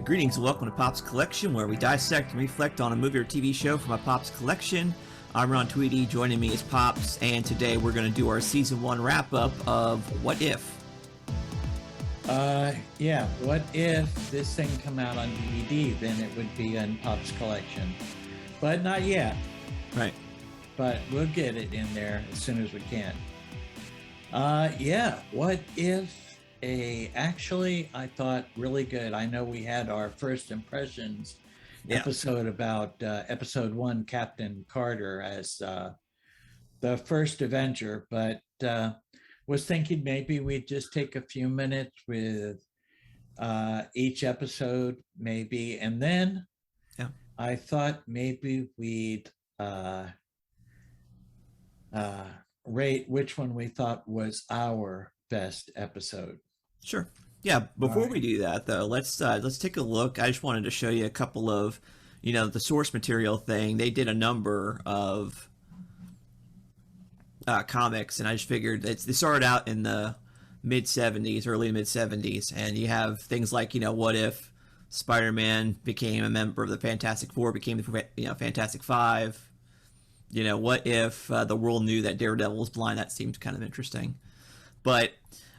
Greetings and welcome to Pop's Collection, where we dissect and reflect on a movie or TV show from a Pop's Collection. I'm Ron Tweedy, joining me is Pops, and today we're going to do our Season 1 wrap-up of What If? What if this thing come out on DVD, then it would be in Pop's Collection. But not yet. Right. But we'll get it in there as soon as we can. What if actually I thought really good. I know we had our first impressions episode about episode 1, Captain Carter as the first Avenger, but was thinking maybe we'd just take a few minutes with each episode maybe, and then I thought maybe we'd rate which one we thought was our best episode. Sure. Yeah. Before we do that, though, let's take a look. I just wanted to show you a couple of, the source material thing. They did a number of comics, and I just figured they started out in the mid-70s, early mid-70s, and you have things like, what if Spider-Man became a member of the Fantastic Four, became the Fantastic Five? What if the world knew that Daredevil was blind? That seemed kind of interesting. But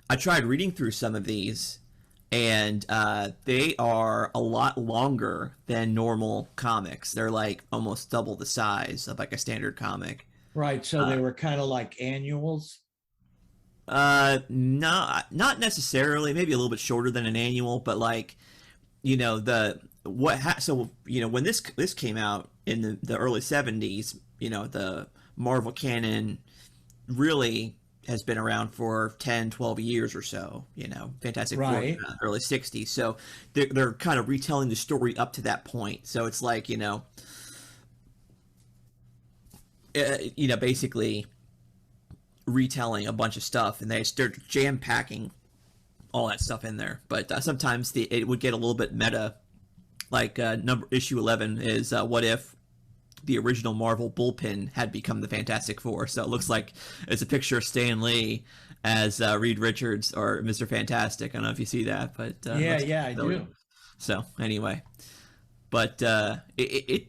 I tried reading through some of these, and they are a lot longer than normal comics. They're like almost double the size of like a standard comic. Right, so they were kind of like annuals? No, not necessarily. Maybe a little bit shorter than an annual, but like, when this came out in the early 70s, the Marvel canon really has been around for 10, 12 years or so, Fantastic Four, early 60s. So they're kind of retelling the story up to that point. So it's like, basically retelling a bunch of stuff, and they start jam-packing all that stuff in there. But sometimes it would get a little bit meta. Like issue 11 is what if the original Marvel bullpen had become the Fantastic Four. So it looks like it's a picture of Stan Lee as Reed Richards or Mr. Fantastic. I don't know if you see that, but I do. So anyway, but it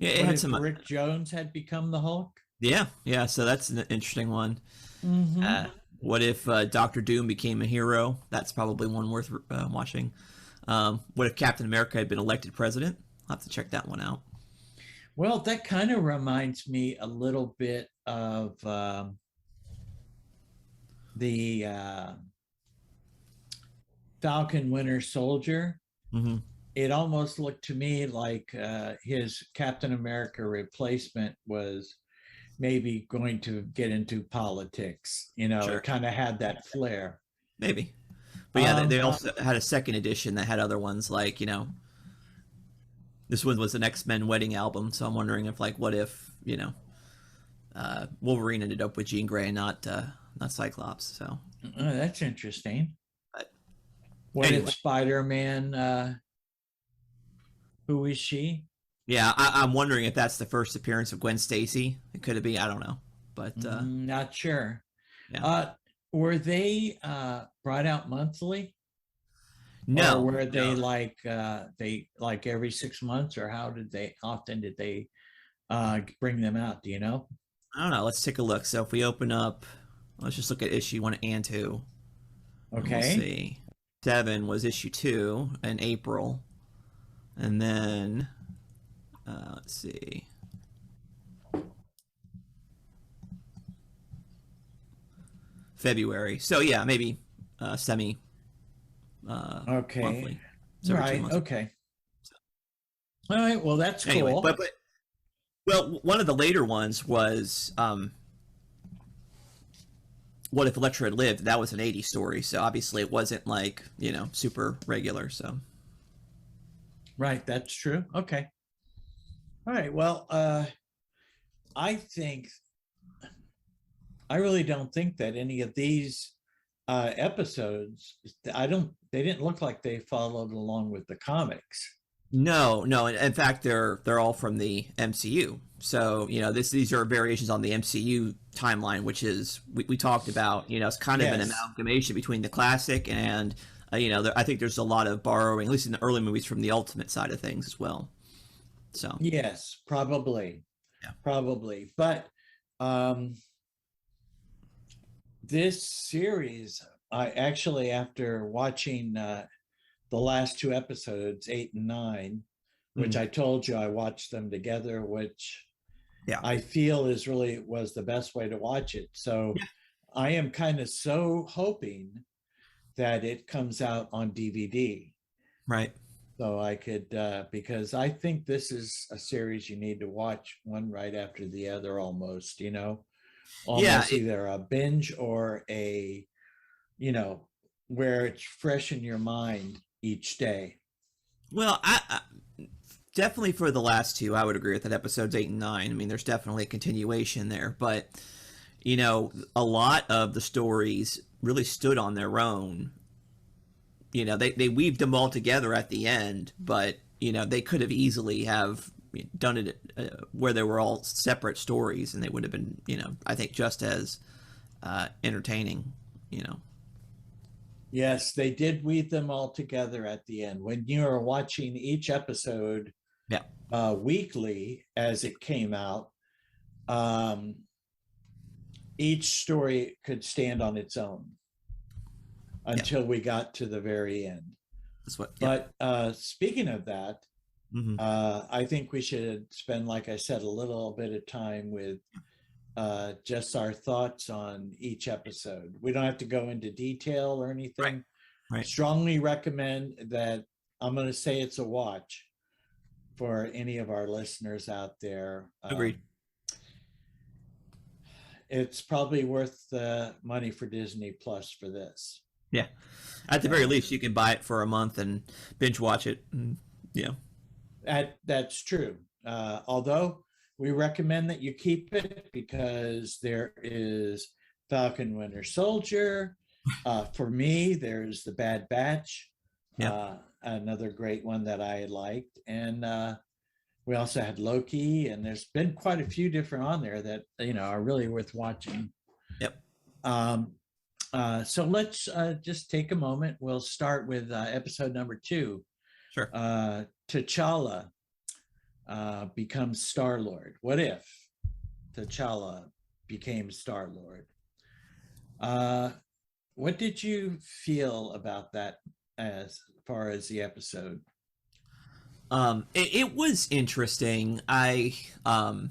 had some. Rick Jones had become the Hulk. Yeah. So that's an interesting one. Mm-hmm. What if Doctor Doom became a hero? That's probably one worth watching. What if Captain America had been elected president? I'll have to check that one out. Well, that kind of reminds me a little bit of the Falcon Winter Soldier. Mm-hmm. It almost looked to me like his Captain America replacement was maybe going to get into politics. Sure. It kind of had that flair. Maybe. But they also had a second edition that had other ones like, this one was an X-Men wedding album, so I'm wondering if, like, what if, Wolverine ended up with Jean Grey, not Cyclops. So that's interesting. But what if Spider-Man? Who is she? Yeah, I'm wondering if that's the first appearance of Gwen Stacy. It could be. I don't know, but not sure. Yeah. Were they brought out monthly? No. Or were they like every 6 months, or often did they bring them out? Do you know? I don't know. Let's take a look. So if we open up, let's just look at issue 1 and 2. Okay. Let's see. 7 was issue 2 in April, and then let's see. February. So yeah, maybe semi. Okay. Monthly. Right. Okay. All right. Well, that's cool. But one of the later ones was what if Elektra had lived? That was an 80s story, so obviously it wasn't like super regular. So. Right. That's true. Okay. All right. Well, I really don't think that any of these episodes, they didn't look like they followed along with the comics. No. In fact, they're all from the MCU. So these are variations on the MCU timeline, which is we talked about. It's kind of an amalgamation between the classic and I think there's a lot of borrowing, at least in the early movies, from the Ultimate side of things as well. So Yes, probably, yeah. probably. But um, this series, I actually, after watching the last two episodes, 8 and 9, which Mhm. I told you I watched them together, which Yeah. I feel is really was the best way to watch it. So Yeah. I am kind of so hoping that it comes out on DVD. Right. So I could, because I think this is a series you need to watch one right after the other, almost, Yeah. almost either a binge or you know, where it's fresh in your mind each day. Well, I definitely for the last two, I would agree with that. Episodes 8 and 9. I mean, there's definitely a continuation there, but a lot of the stories really stood on their own. They weaved them all together at the end, but they could have easily have done it where they were all separate stories, and they would have been, I think, just as entertaining. You know. Yes, they did weave them all together at the end. When you are watching each episode Yeah. weekly as it came out, um, each story could stand on its own Yeah. until we got to the very end. That's what. Yeah. But speaking of that, Mm-hmm. I think we should spend, like I said, a little bit of time with just our thoughts on each episode. We don't have to go into detail or Right. anything. Right. Strongly recommend that. I'm going to say it's a watch for any of our listeners out there. Agreed. It's probably worth the money for Disney Plus for this. Yeah. At the very least, you can buy it for a month and binge watch it. Yeah. That's true. Although we recommend that you keep it because there is Falcon Winter Soldier. For me, there's The Bad Batch, Yeah. another great one that I liked. And we also had Loki, and there's been quite a few different on there that, are really worth watching. Yep. So let's just take a moment. We'll start with episode number 2. Sure. T'Challa becomes Star-Lord. What if T'Challa became Star-Lord? What did you feel about that as far as the episode? It was interesting. To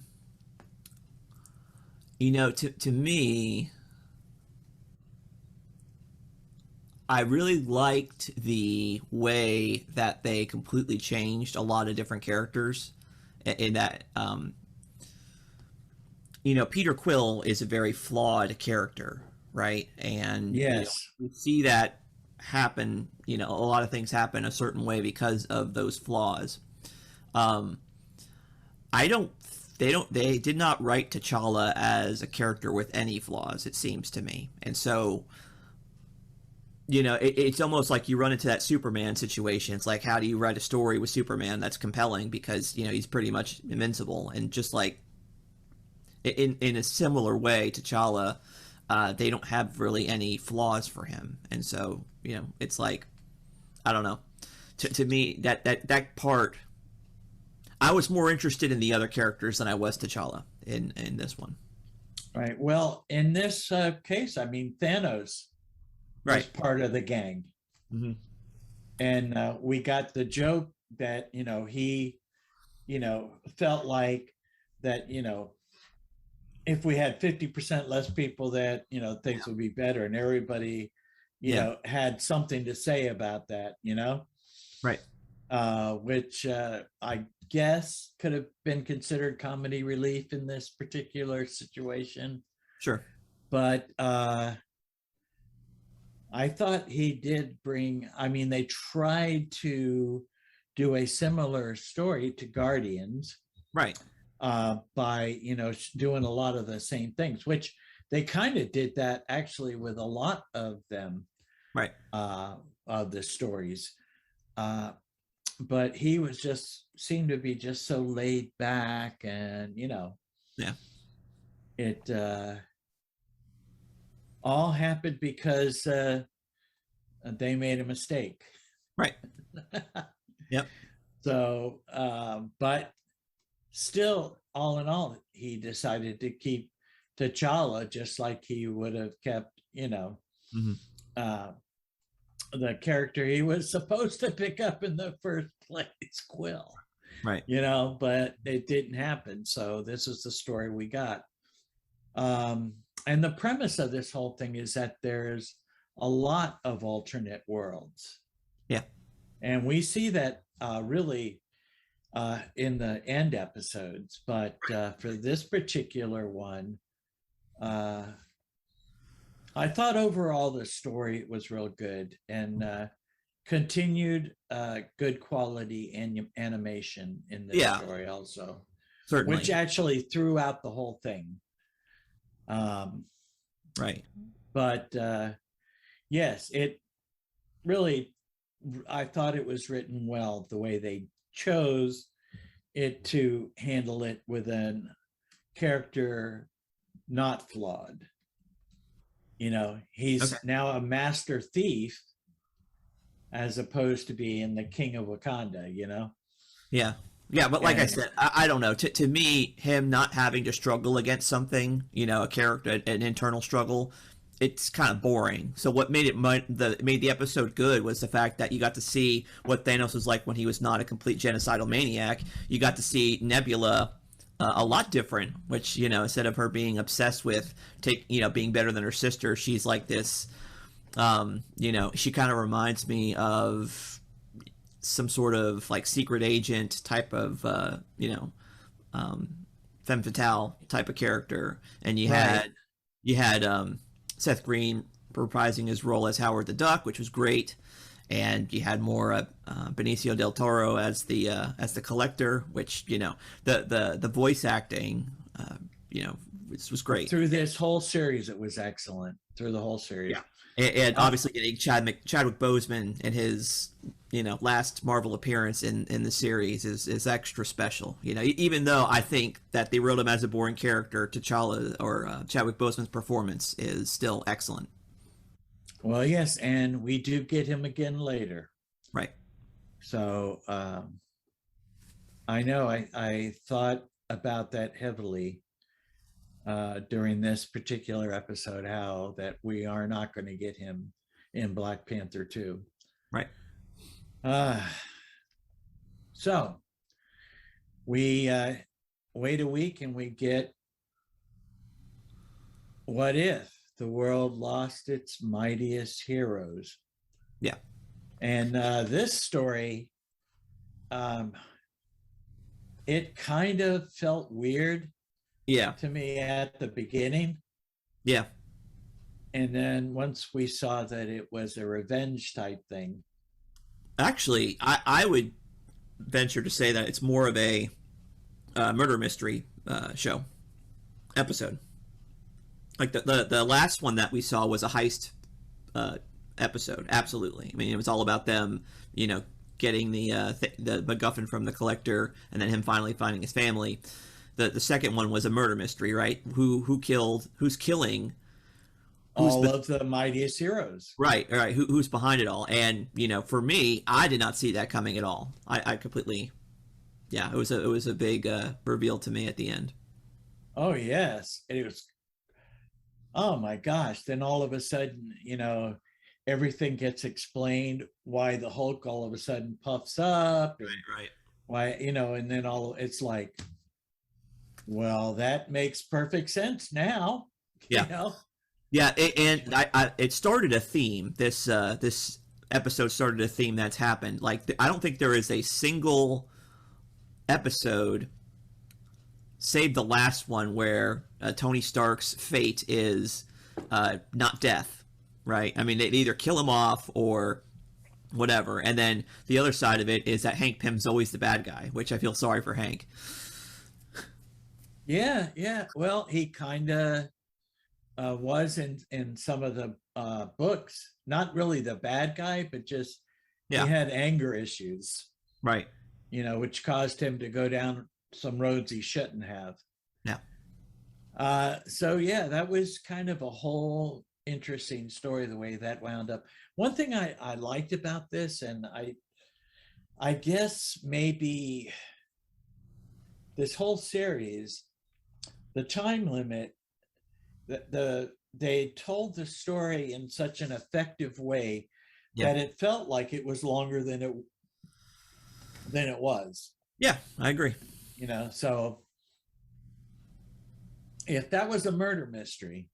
me, I really liked the way that they completely changed a lot of different characters. In that, Peter Quill is a very flawed character, right? And Yes. we see that happen. A lot of things happen a certain way because of those flaws. I don't. They did not write T'Challa as a character with any flaws. It seems to me, and so. It's almost like you run into that Superman situation. It's like, how do you write a story with Superman that's compelling because he's pretty much invincible, and just like in a similar way, T'Challa, they don't have really any flaws for him, and so it's like, I don't know. To me, that part, I was more interested in the other characters than I was T'Challa in this one. Right. Well, in this case, I mean, Thanos. Right. Was part of the gang. Mm-hmm. And we got the joke that, he, felt like that, if we had 50% less people that, things would be better, and everybody, had something to say about that, Right. Which I guess could have been considered comedy relief in this particular situation. Sure. But I thought he did bring, they tried to do a similar story to Guardians. Right. By, doing a lot of the same things, which they kind of did that actually with a lot of them. Right. Of the stories. But he seemed to be just so laid back, and, Yeah. It all happened because they made a mistake. Right. Yep. So, but still, all in all, he decided to keep T'Challa, just like he would have kept, Mm-hmm. uh, the character he was supposed to pick up in the first place, Quill. Right. But it didn't happen. So this is the story we got. And the premise of this whole thing is that there's a lot of alternate worlds. Yeah. And we see that really in the end episodes. But for this particular one, I thought overall the story was real good and continued good quality animation in this story also. Certainly. Which actually threw out the whole thing. Right. But yes, it really, I thought it was written well the way they chose it to handle it with a character not flawed. He's now a master thief as opposed to being the king of Wakanda, Yeah. Yeah, but like I said, I don't know. To me, him not having to struggle against something, a character, an internal struggle, it's kind of boring. So what made the episode good was the fact that you got to see what Thanos was like when he was not a complete genocidal maniac. You got to see Nebula a lot different, which, instead of her being obsessed with being better than her sister, she's like this, she kind of reminds me of some sort of like secret agent type of, femme fatale type of character. And you had Seth Green reprising his role as Howard the Duck, which was great. And you had more Benicio del Toro as the Collector, which the voice acting was great through this whole series. It was excellent through the whole series. Yeah, and obviously getting Chadwick Boseman in his last Marvel appearance in the series is extra special. Even though I think that they wrote him as a boring character, T'Challa or Chadwick Boseman's performance is still excellent. Well, yes, and we do get him again later. Right. So I know I thought about that heavily during this particular episode, how that we are not going to get him in Black Panther 2. Right. So we wait a week and we get What If the World Lost Its Mightiest Heroes. Yeah. And this story, it kind of felt weird to me at the beginning. Yeah. And then once we saw that it was a revenge type thing. Actually, I would venture to say that it's more of a murder mystery show episode. Like the last one that we saw was a heist episode. Absolutely. I mean, it was all about them, getting the MacGuffin from the Collector, and then him finally finding his family. The second one was a murder mystery, right? Who's killing all of the mightiest heroes. Right. Who's behind it all? And for me, I did not see that coming at all. I completely, it was a big reveal to me at the end. Oh yes, it was. Oh my gosh! Then all of a sudden, everything gets explained. Why the Hulk all of a sudden puffs up? Right. Why and then it's like, well, that makes perfect sense now. Yeah. Yeah, it started a theme. This episode started a theme that's happened. Like, I don't think there is a single episode, save the last one, where Tony Stark's fate is not death, right? I mean, they either kill him off or whatever. And then the other side of it is that Hank Pym's always the bad guy, which I feel sorry for Hank. Yeah. Well, he kind of was in some of the books, not really the bad guy, but just he had anger issues, right? Which caused him to go down some roads he shouldn't have. Yeah. So that was kind of a whole interesting story the way that wound up. One thing I liked about this, and I guess maybe this whole series, the time limit, they told the story in such an effective way Yeah. that it felt like it was longer than it was. Yeah, I agree. So if that was a murder mystery,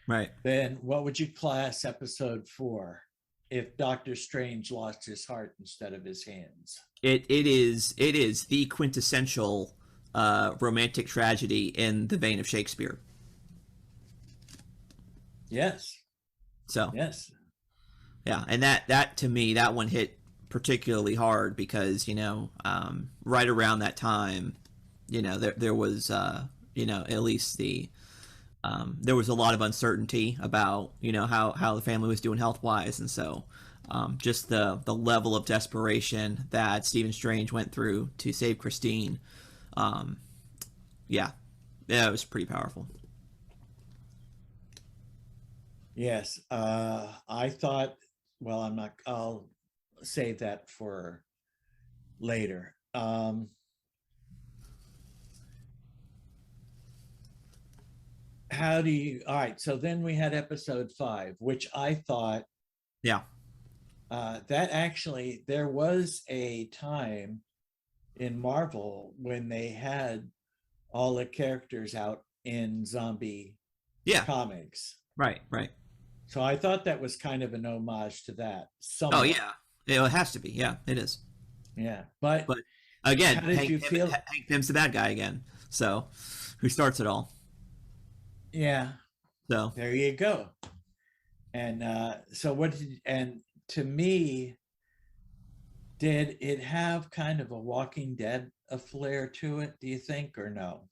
Right. then what would you class episode 4? If Doctor Strange lost his heart instead of his hands. It is the quintessential romantic tragedy in the vein of Shakespeare. Yes. So Yes. yeah, and that to me, that one hit particularly hard because right around that time, there was at least there was a lot of uncertainty about how the family was doing health wise, and so just the level of desperation that Stephen Strange went through to save Christine, yeah, it was pretty powerful. Yes. I thought, well, I'll save that for later. All right, so then we had episode 5, which I thought, Yeah. that actually, there was a time in Marvel when they had all the characters out in zombie Yeah. comics. Right. So I thought that was kind of an homage to that. Oh yeah, it has to be. Yeah, it is. Yeah, but again, how did you feel? Hank Pym's the bad guy again. So, who starts it all? Yeah, So there you go. And so and to me, did it have kind of a Walking Dead a flair to it, do you think, or no?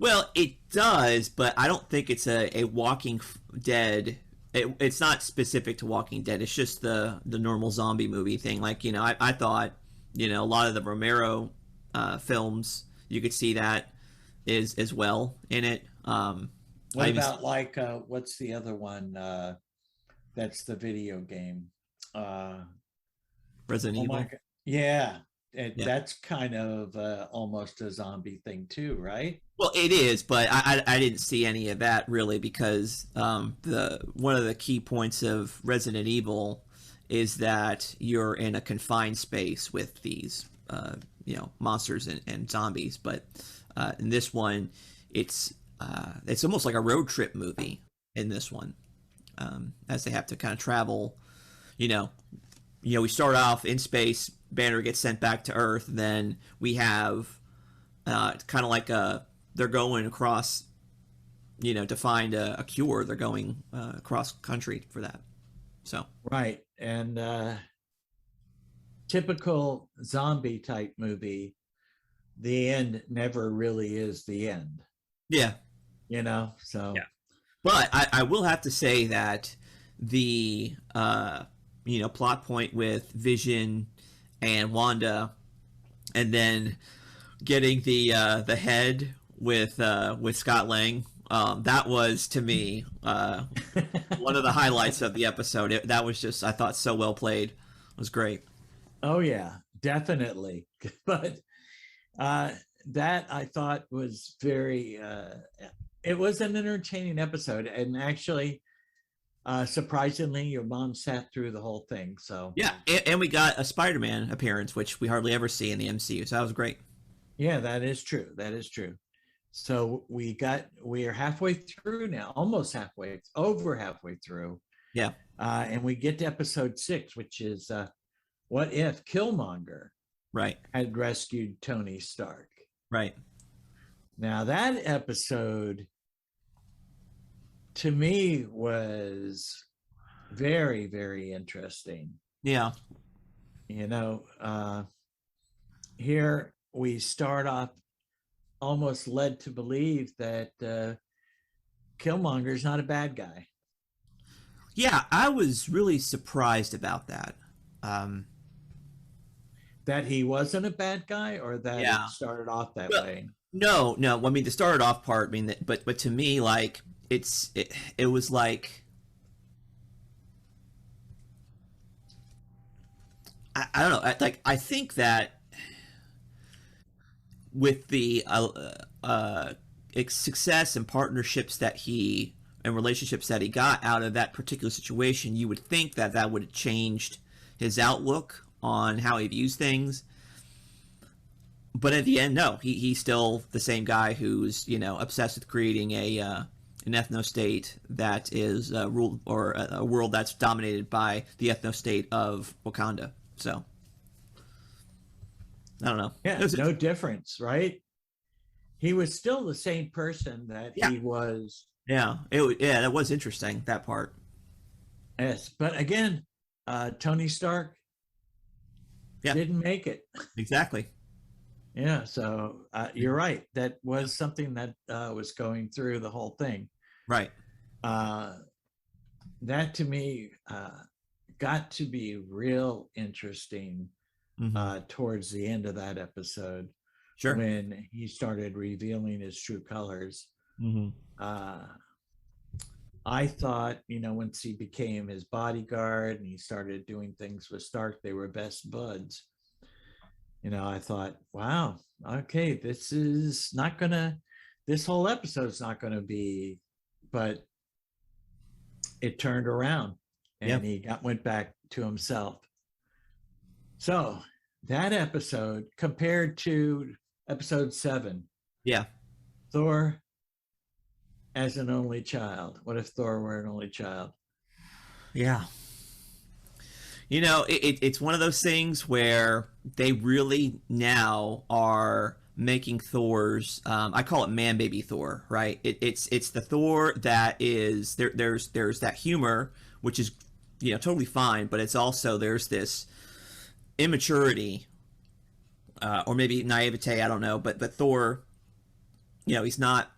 well, it does, but I don't think it's a Walking Dead. It's not specific to Walking Dead. It's just the normal zombie movie thing. Like I thought a lot of the Romero films, you could see that is as well in it. What about like what's the other one? That's the video game. Resident Evil. Yeah, Yeah. that's kind of almost a zombie thing too, right? Well, it is, but I didn't see any of that really because the one of the key points of Resident Evil is that you're in a confined space with these monsters and zombies. But in this one, it's almost like a road trip movie in this one, as they have to kind of travel. We start off in space. Banner gets sent back to Earth. Then we have kind of like they're going across, to find a cure. They're going across country for that. So right, and typical zombie type movie, the end never really is the end. Yeah, So yeah. But I will have to say that the plot point with Vision and Wanda, and then getting the head with Scott Lang, that was to me one of the highlights of the episode. That was just, I thought, so well played. It was great. Oh yeah, definitely. But that I thought was very. It was an entertaining episode, and actually, surprisingly, your mom sat through the whole thing. So yeah, and we got a Spider-Man appearance, which we hardly ever see in the MCU. So that was great. Yeah, that is true. So we are halfway through now, almost over halfway through. Yeah. And we get to episode 6, which is what if Killmonger had rescued Tony Stark? Right. Now that episode to me was very, very interesting. Yeah. Here we start off almost led to believe that Killmonger's not a bad guy. Yeah, I was really surprised about that. That he wasn't a bad guy, or that it started off that way? No. I mean, the started off part. I mean, but to me, like it was like I don't know. I think that with the success and partnerships that he and relationships that he got out of that particular situation, you would think that that would have changed his outlook on how he views things. But at the end, no, he's still the same guy who's obsessed with creating an ethno state that is ruled, or a world that's dominated by the ethno state of Wakanda. So I don't know. Yeah, no difference, right? He was still the same person that he was. Yeah, that was interesting, that part. Yes, but again, Tony Stark didn't make it. Exactly. Yeah, so you're right. That was something that was going through the whole thing. Right. That to me got to be real interesting towards the end of that episode. Sure. When he started revealing his true colors. I thought, once he became his bodyguard and he started doing things with Stark, they were best buds. I thought, wow, okay, this whole episode's not gonna be, but it turned around and he went back to himself. So that episode compared to episode 7. Yeah. Thor as an only child. What if Thor were an only child? Yeah. It's one of those things where they really now are making Thor's I call it man baby Thor, right? It's the Thor that is there's that humor, which is totally fine, but it's also there's this immaturity or maybe naivete, I don't know, but Thor, he's not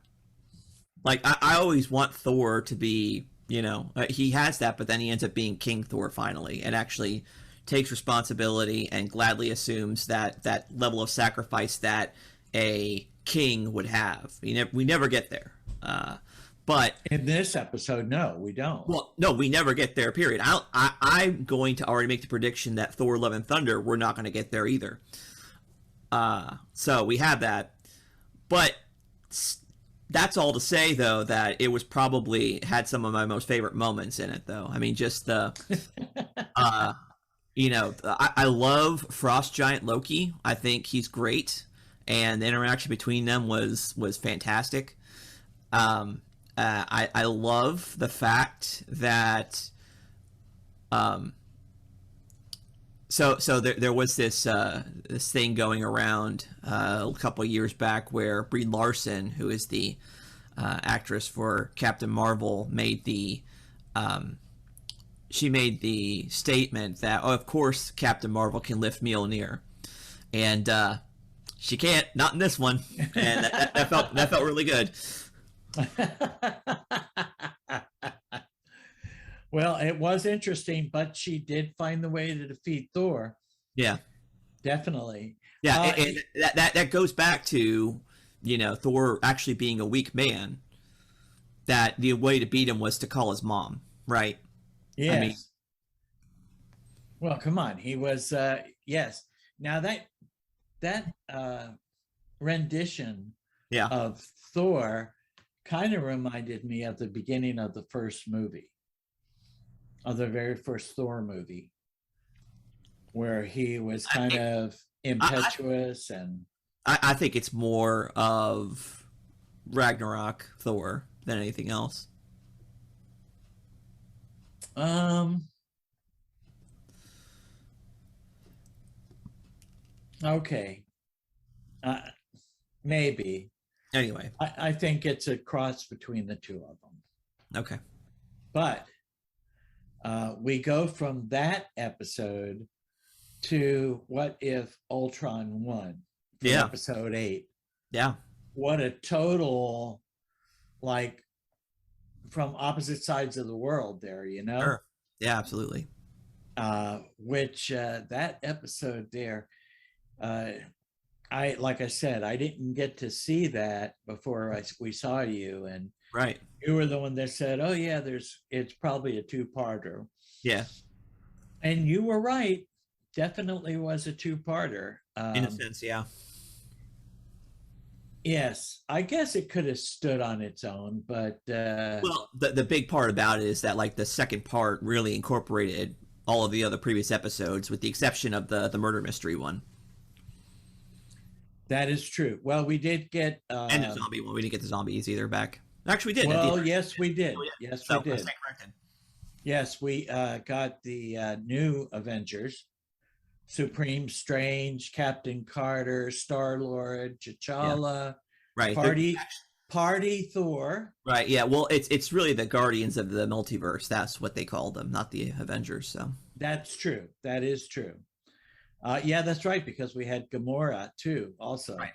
like I always want Thor to be, he has that, but then he ends up being King Thor finally, and actually takes responsibility and gladly assumes that level of sacrifice that a king would have. We never get there. But in this episode, no, we don't. Well, no, we never get there. Period. I'm going to already make the prediction that Thor: Love and Thunder, we're not going to get there either. So we have that, but that's all to say, though, that it was probably had some of my most favorite moments in it, though. I mean, just the, I love Frost Giant Loki. I think he's great, and the interaction between them was fantastic. I love the fact that, so there was this thing going around a couple of years back where Brie Larson, who is the actress for Captain Marvel, made the statement that, oh, of course Captain Marvel can lift Mjolnir, and she can't, not in this one, and that felt really good. Well, it was interesting, but she did find the way to defeat Thor. Yeah, definitely. Yeah, and that goes back to Thor actually being a weak man. That the way to beat him was to call his mom, right? Yes. I mean, well, come on, he was yes. Now that rendition of Thor kind of reminded me of the beginning of the first movie. Of the very first Thor movie, where he was kind of impetuous, and I think it's more of Ragnarok Thor than anything else. Okay. Maybe. Anyway, I think it's a cross between the two of them. Okay. But we go from that episode to What If Ultron Won? Yeah. Episode 8. Yeah. What a total, like, from opposite sides of the world there, Sure. Yeah, absolutely. Which that episode there, like I said, I didn't get to see that before we saw you, and right, you were the one that said, "Oh yeah, it's probably a 2-parter." Yeah, and you were right. definitely was a two-parter. in a sense. Yeah. Yes, I guess it could have stood on its own, but Well, the big part about it is that like the second part really incorporated all of the other previous episodes, with the exception of the murder mystery one that is true. Well, we did get. and the zombie one. We didn't get the zombies either back. Actually, we did. Well, yes, we did. Oh, yeah. Yes, So we I did. stand corrected. Yes, we got the new Avengers: Supreme Strange, Captain Carter, Star Lord, Yeah. T'Challa, Right. Party Thor. Right. Yeah. Well, it's really the Guardians of the Multiverse. That's what they call them, not the Avengers. So. That's true. That is true. Yeah, that's right, because we had Gamora too, also. Right.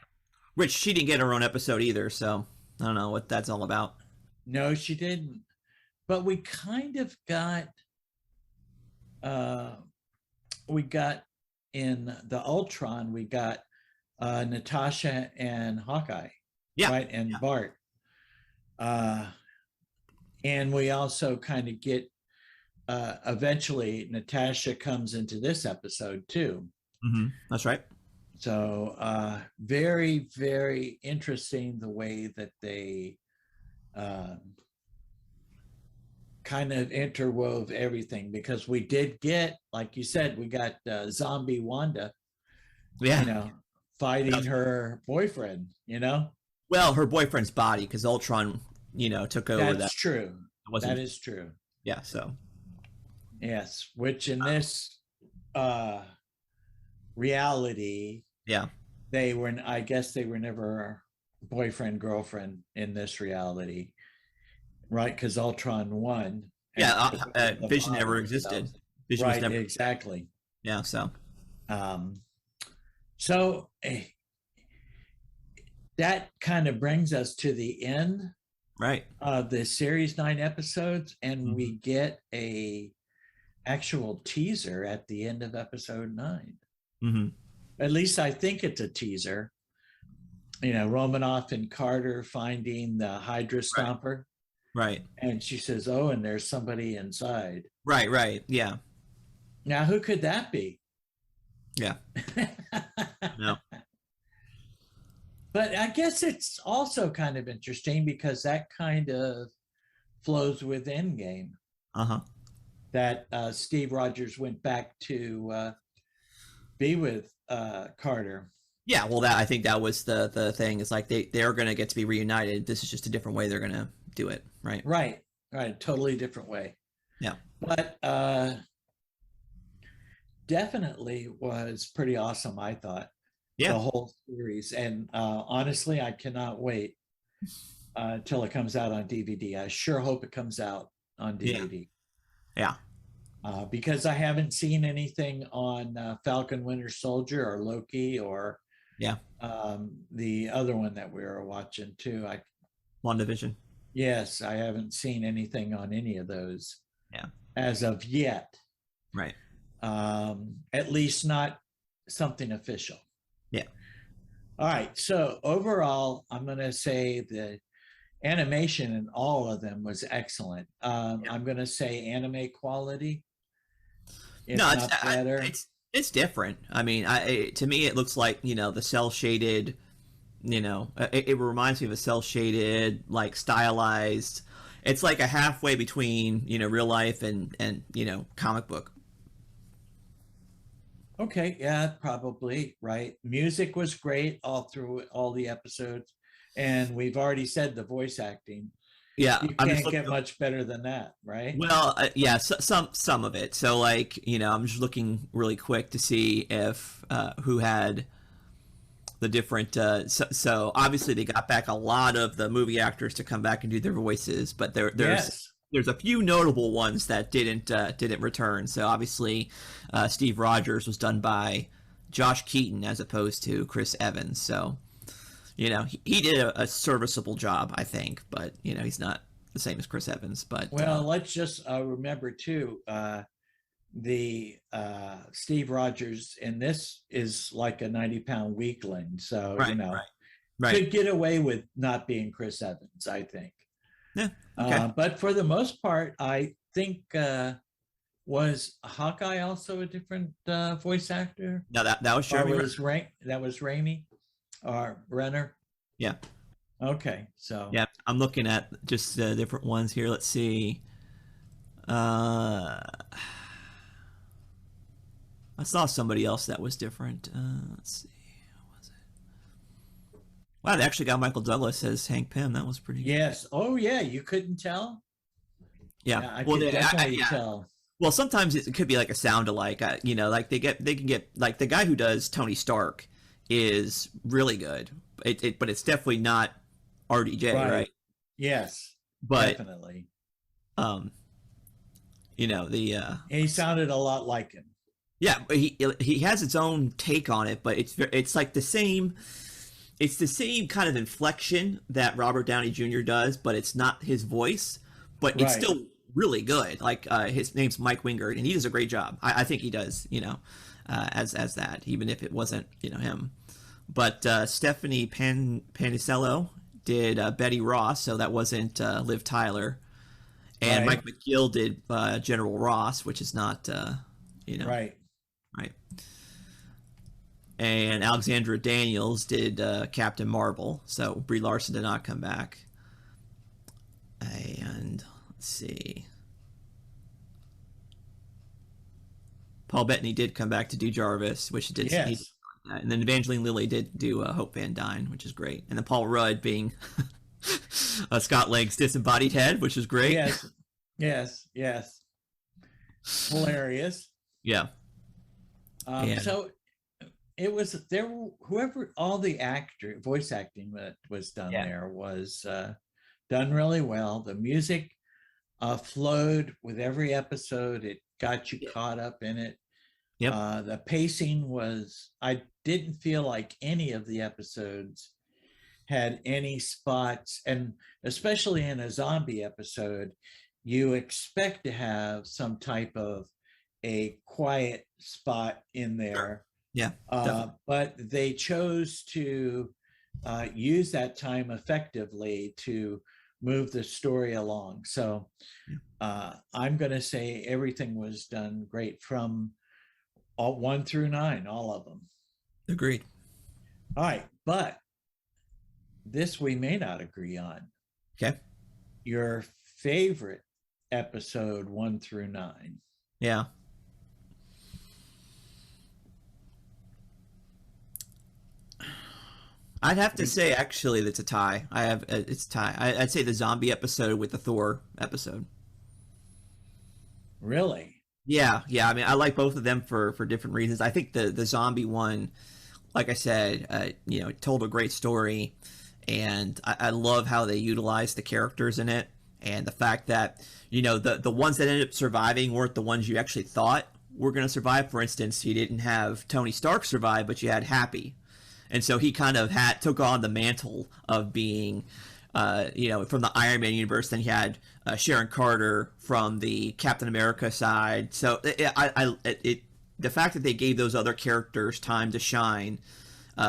Which she didn't get her own episode either, so I don't know what that's all about. No, she didn't. But we kind of got uh we got in the Ultron, we got Natasha and Hawkeye, Yeah. right? And Yeah. Bart. And we also kind of get eventually Natasha comes into this episode too. That's right. So very, very interesting the way that they kind of interwove everything, because we did get, like you said, we got zombie Wanda, Yeah. you know, fighting her boyfriend, you know. Well, her boyfriend's body, because Ultron, took over That's that. true. Wasn't, That is true. yeah. So. Yes, which in this reality, Yeah. I guess they were never boyfriend girlfriend in this reality, right? Because Ultron won. Yeah. Vision never existed. Vision right. was never. Exactly. Yeah. So. Um, so that kind of brings us to the end Right. of the series 9 episodes, and we get a actual teaser at the end of episode 9. At least I think it's a teaser. Romanoff and Carter finding the Hydra Stomper. Right. And she says, "Oh, and there's somebody inside." Right. Right. Yeah. Now, who could that be? Yeah. No. But I guess it's also kind of interesting because that kind of flows with Endgame. That Steve Rogers went back to be with Carter. Yeah, well, I think that was the thing. Is like they're going to get to be reunited. This is just a different way they're going to do it, right? Right, totally different way. Yeah, but definitely was pretty awesome, I thought. Yeah, the whole series, and honestly, I cannot wait till it comes out on DVD. I sure hope it comes out on DVD. Yeah. Because I haven't seen anything on Falcon Winter Soldier or Loki or the other one that we were watching too. WandaVision. Yes, I haven't seen anything on any of those. Yeah. As of yet. Right. At least not something official. Yeah. All right. So overall, I'm going to say the animation in all of them was excellent. I'm going to say anime quality. No, it's better. It's different. I mean, to me, it looks like the cell shaded. It reminds me of a cell shaded, like stylized. It's like a halfway between real life and comic book. Okay, yeah, probably right. Music was great all through all the episodes, and we've already said the voice acting. Yeah, you can't get much better than that, right? Well, yeah, some of it. So like I'm just looking really quick to see if who had the different. So obviously they got back a lot of the movie actors to come back and do their voices, but there's a few notable ones that didn't return. So obviously, Steve Rogers was done by Josh Keaton as opposed to Chris Evans. So, he did a serviceable job, I think, but he's not the same as Chris Evans. But let's just remember too, the Steve Rogers in this is like a 90-pound weakling, so could get away with not being Chris Evans, I think. Yeah. Okay. But for the most part, I think Was Hawkeye also a different voice actor, No, that was or Jeremy Renner. was that was Raimi or Renner? Yeah. Okay, so Yeah. I'm looking at just different ones here. Let's see. Uh, I saw somebody else that was different. Let's see. What was it? Wow, they actually got Michael Douglas as Hank Pym. That was pretty. yes. Oh yeah, you couldn't tell. Yeah. Yeah, I Well, could definitely yeah. tell. Well, sometimes it could be like a sound alike. Like they can get like the guy who does Tony Stark is really good. But it's definitely not RDJ, Right. right? Yes, But definitely. um, the He sounded a lot like him. yeah, but he has its own take on it, but it's like the same. It's the same kind of inflection that Robert Downey Jr. does, but it's not his voice. But it's Right. still really good. Like his name's Mike Wingard, and he does a great job. I think he does. As that, even if it wasn't him. But Stephanie Panisello did Betty Ross, so that wasn't Liv Tyler. And Mike Right. McGill did General Ross, which is not Right. right. And Alexandra Daniels did Captain Marvel, so Brie Larson did not come back. And let's see, Paul Bettany did come back to do Jarvis, which he did Yes. that. And then Evangeline Lilly did do Hope Van Dyne, which is great. And then Paul Rudd being Scott Lang's disembodied head, which is great. Yes. Yes. Yes. Hilarious. Yeah. And So it was there. Whoever, all the voice acting that was done yeah. there was done really well. The music flowed with every episode. It got you caught up in it. Yep. The pacing was, I didn't feel like any of the episodes had any spots, and especially in a zombie episode, you expect to have some type of a quiet spot in Sure. there. Yeah. But they chose to use that time effectively to move the story along. So I'm going to say everything was done great from all 1 through 9, all of them. Agreed. All right, but this we may not agree on. Okay. Your favorite episode 1 through 9. Yeah. I'd have to say actually that's a tie. It's a tie. I'd say the zombie episode with the Thor episode. Really? Yeah, yeah. I mean, I like both of them for different reasons. I think the zombie one, like I said, it told a great story, and I love how they utilized the characters in it, and the fact that the ones that ended up surviving weren't the ones you actually thought were going to survive. For instance, you didn't have Tony Stark survive, but you had Happy, and so he kind of took on the mantle of being from the Iron Man universe. Then he had Sharon Carter from the Captain America side. So the fact that they gave those other characters time to shine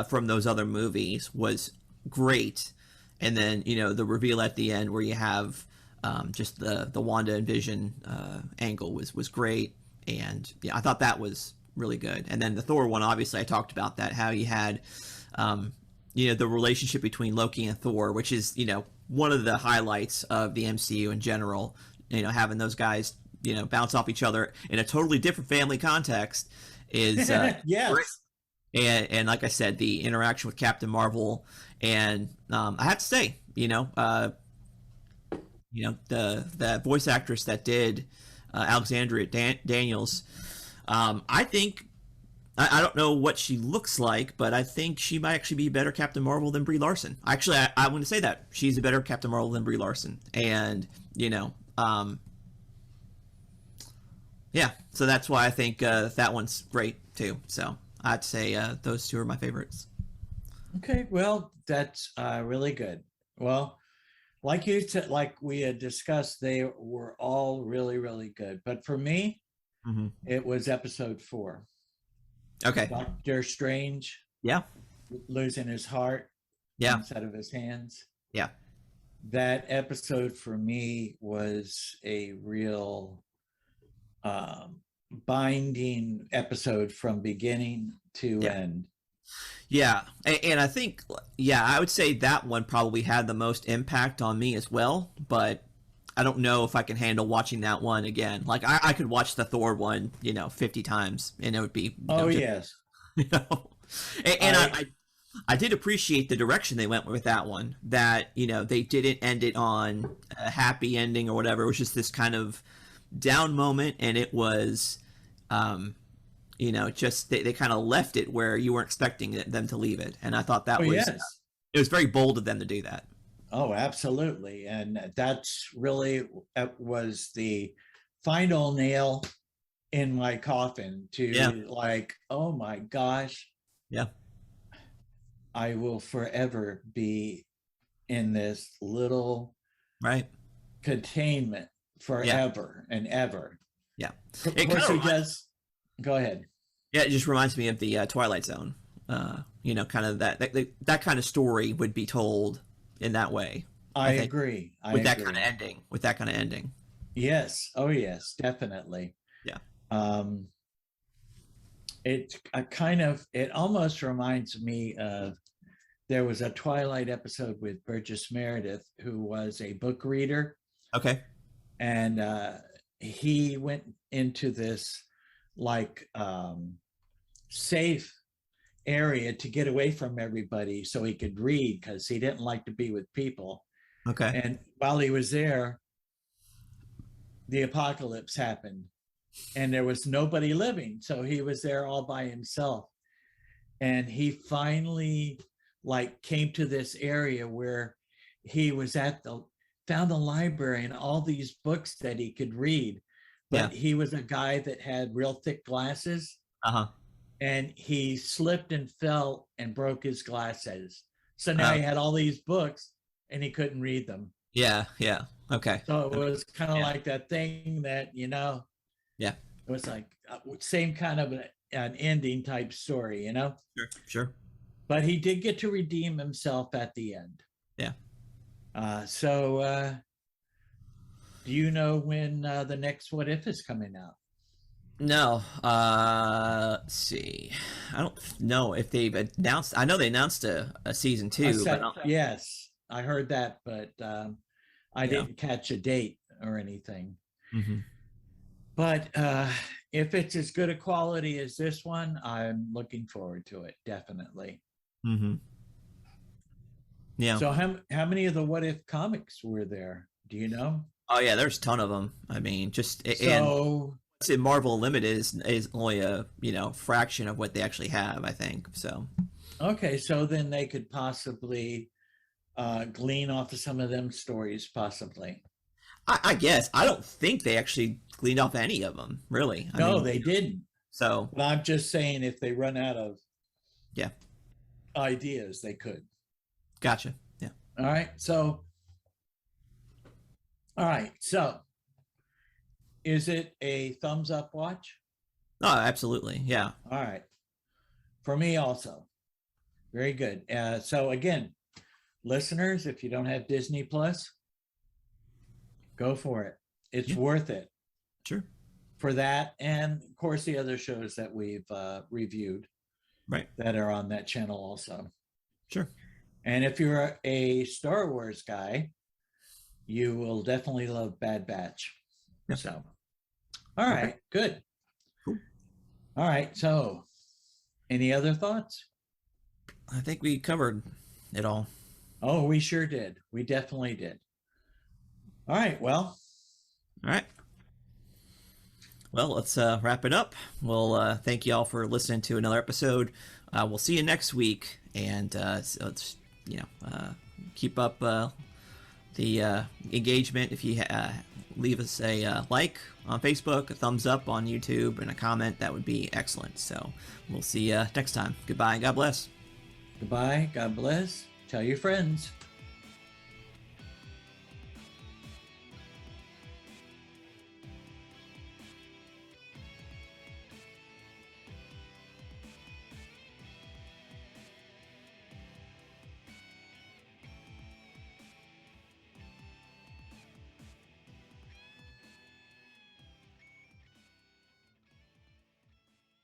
from those other movies was great. And then the reveal at the end where you have just the Wanda and Vision angle was great. And yeah, I thought that was really good. And then the Thor one, obviously, I talked about that, how you had the relationship between Loki and Thor, which is one of the highlights of the MCU in general. Having those guys bounce off each other in a totally different family context is yes. great. And like I said, the interaction with Captain Marvel, and I have to say, the voice actress that did Alexandria Daniels, I think. I don't know what she looks like, but I think she might actually be a better Captain Marvel than Brie Larson. Actually, I'm going to say that. She's a better Captain Marvel than Brie Larson. And, yeah, so that's why I think that one's great, too. So I'd say those two are my favorites. Okay, well, that's really good. Well, like you said, like we had discussed, they were all really, really good. But for me, it was episode 4. Okay. Doctor Strange. Yeah. Losing his heart. Yeah. Instead of his hands. Yeah. That episode for me was a real um, binding episode from beginning to Yeah. end. Yeah, and I think, yeah, I would say that one probably had the most impact on me as well. But I don't know if I can handle watching that one again. Like I could watch the Thor one, 50 times, and it would be, Oh just, yes, you know. And I did appreciate the direction they went with that one. That they didn't end it on a happy ending or whatever. It was just this kind of down moment, and it was. Just they kind of left it where you weren't expecting them to leave it, and I thought that oh was yes. it was very bold of them to do that. Oh, absolutely. And that's really was the final nail in my coffin Yeah, to like, oh my gosh, yeah, I will forever be in this little right, containment yeah, forever and ever. yeah. Of It kind course, of he does. Go ahead. yeah, it just reminds me of the Twilight Zone. Kind of that kind of story would be told in that way. I I think agree. I with that agree. kind of ending, with that kind of ending. Yes. Oh, yes, definitely. Yeah. Um, it it almost reminds me of there was a Twilight episode with Burgess Meredith, who was a book reader, Okay. and he went into this like safe area to get away from everybody so he could read because he didn't like to be with people. Okay. And while he was there, the apocalypse happened and there was nobody living. So he was there all by himself. And he finally like came to this area where he was found the library and all these books that he could read. Yeah. But he was a guy that had real thick glasses Uh huh. and he slipped and fell and broke his glasses. So now he Oh. had all these books and he couldn't read them. Yeah. Yeah. Okay. So it was kind of Yeah. like that thing that, Yeah. it was like same kind of an ending type story. Sure. Sure. But he did get to redeem himself at the end. Yeah. So do you know when the next What If is coming out? No. Let's see. I don't know if they've announced. I know they announced a season two, but I don't. Yes, I heard that, but I Yeah. didn't catch a date or anything. Hmm. But if it's as good a quality as this one, I'm looking forward to it, definitely. Hmm. Yeah. So how many of the What If comics were there? Do you know? Oh yeah, there's a ton of them. I mean, just and So say Marvel Unlimited is only a fraction of what they actually have. I think so. okay, so then they could possibly glean off of some of them stories, possibly. I guess I don't think they actually cleaned off any of them. Really. I No, mean, they didn't. so But I'm just saying, if they run out of yeah, ideas, they could. gotcha. Yeah. All right. All right. So, is it a thumbs up watch? Oh, absolutely. Yeah. All right. For me, also. Very good. So, again, listeners, if you don't have Disney Plus, go for it. It's Yeah. worth it Sure. for that. And, of course, the other shows that we've reviewed Right. that are on that channel also. Sure. And if you're a Star Wars guy, you will definitely love Bad Batch. Yeah. So, all right, Okay. good. Cool. All right. So, any other thoughts? I think we covered it all. Oh, we sure did. We definitely did. All right. Well, All right. Well, let's wrap it up. We'll thank you all for listening to another episode. We'll see you next week, and so let's keep up the engagement. If you leave us a like on Facebook, a thumbs up on YouTube, and a comment, that would be excellent. So we'll see you next time. Goodbye and God bless. goodbye. God bless. Tell your friends.